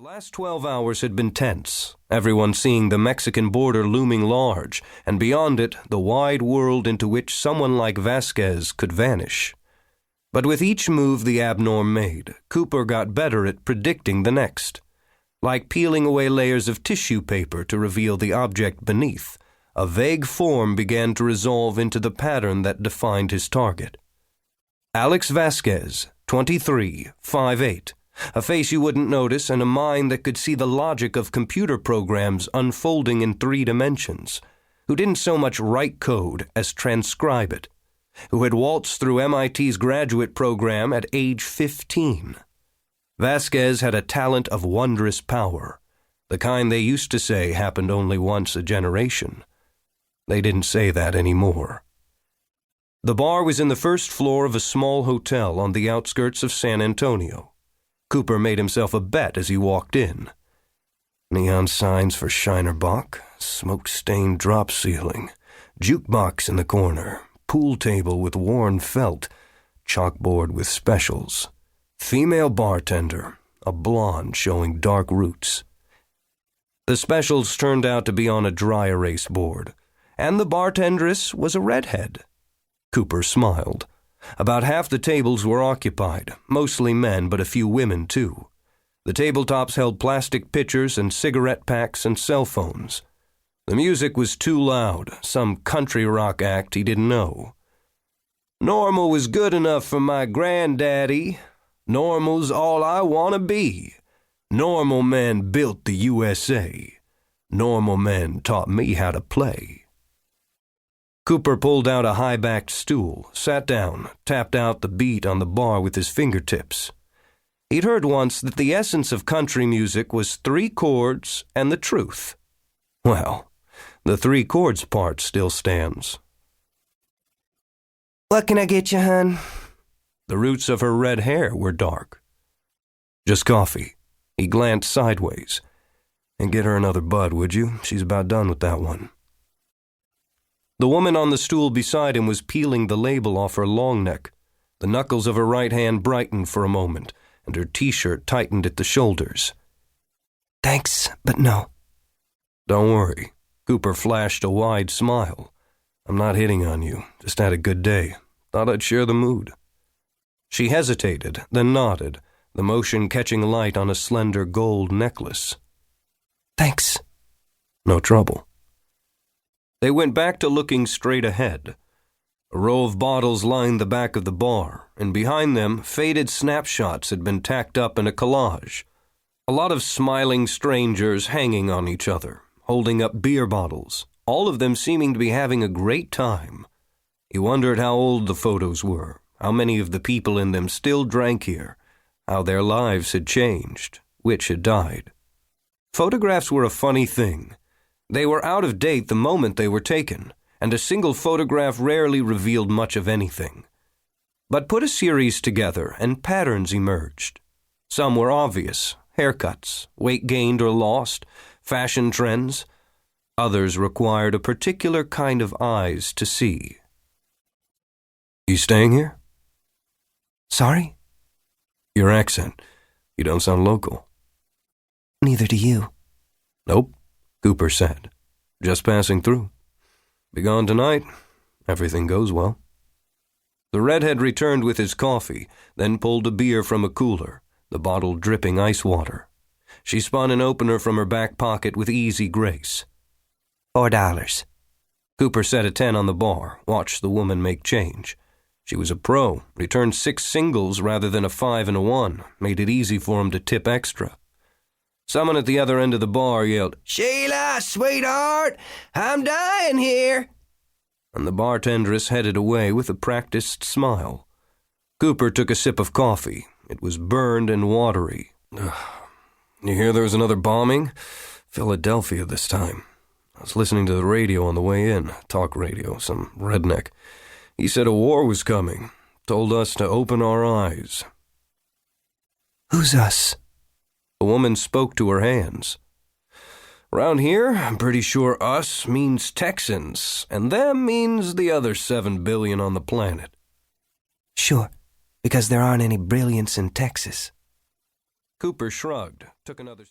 The last 12 hours had been tense, everyone seeing the Mexican border looming large, and beyond it, the wide world into which someone like Vasquez could vanish. But with each move the abnorm made, Cooper got better at predicting the next. Like peeling away layers of tissue paper to reveal the object beneath, a vague form began to resolve into the pattern that defined his target. Alex Vasquez, 23, 5'8", a face you wouldn't notice and a mind that could see the logic of computer programs unfolding in 3 dimensions, who didn't so much write code as transcribe it, who had waltzed through MIT's graduate program at age 15. Vasquez had a talent of wondrous power, the kind they used to say happened only once a generation. They didn't say that anymore. The bar was in the first floor of a small hotel on the outskirts of San Antonio. Cooper made himself a bet as he walked in. Neon signs for Shiner Bock, smoke-stained drop ceiling, jukebox in the corner, pool table with worn felt, chalkboard with specials, female bartender, a blonde showing dark roots. The specials turned out to be on a dry erase board, and the bartendress was a redhead. Cooper smiled. About half the tables were occupied, mostly men but a few women too. The tabletops held plastic pitchers and cigarette packs and cell phones. The music was too loud, some country rock act he didn't know. Normal was good enough for my granddaddy. Normal's all I want to be. Normal men built the USA. Normal men taught me how to play. Cooper pulled out a high-backed stool, sat down, tapped out the beat on the bar with his fingertips. He'd heard once that the essence of country music was 3 chords and the truth. Well, the 3 chords part still stands. "What can I get you, hon?" The roots of her red hair were dark. "Just coffee." He glanced sideways. "And get her another bud, would you? She's about done with that one." The woman on the stool beside him was peeling the label off her long neck. The knuckles of her right hand brightened for a moment, and her T-shirt tightened at the shoulders. "Thanks, but no." "Don't worry." Cooper flashed a wide smile. "I'm not hitting on you. Just had a good day. Thought I'd share the mood." She hesitated, then nodded, the motion catching light on a slender gold necklace. "Thanks." "No trouble." They went back to looking straight ahead. A row of bottles lined the back of the bar, and behind them, faded snapshots had been tacked up in a collage. A lot of smiling strangers hanging on each other, holding up beer bottles, all of them seeming to be having a great time. He wondered how old the photos were, how many of the people in them still drank here, how their lives had changed, which had died. Photographs were a funny thing. They were out of date the moment they were taken, and a single photograph rarely revealed much of anything. But put a series together, and patterns emerged. Some were obvious: haircuts, weight gained or lost, fashion trends. Others required a particular kind of eyes to see. "You staying here?" "Sorry?" "Your accent. You don't sound local." "Neither do you." "Nope," Cooper said. "Just passing through. Be gone tonight. Everything goes well." The redhead returned with his coffee, then pulled a beer from a cooler, the bottle dripping ice water. She spun an opener from her back pocket with easy grace. $4. Cooper set a 10 on the bar, watched the woman make change. She was a pro, returned 6 singles rather than a 5 and a 1, made it easy for him to tip extra. Someone at the other end of the bar yelled, "Sheila, sweetheart, I'm dying here." And the bartendress headed away with a practiced smile. Cooper took a sip of coffee. It was burned and watery. "You hear there was another bombing? Philadelphia this time. I was listening to the radio on the way in, talk radio, some redneck. He said a war was coming, told us to open our eyes." "Who's us?" The woman spoke to her hands. "Around here, I'm pretty sure us means Texans, and them means the other 7 billion on the planet." "Sure, because there aren't any Brilliance in Texas." Cooper shrugged, took another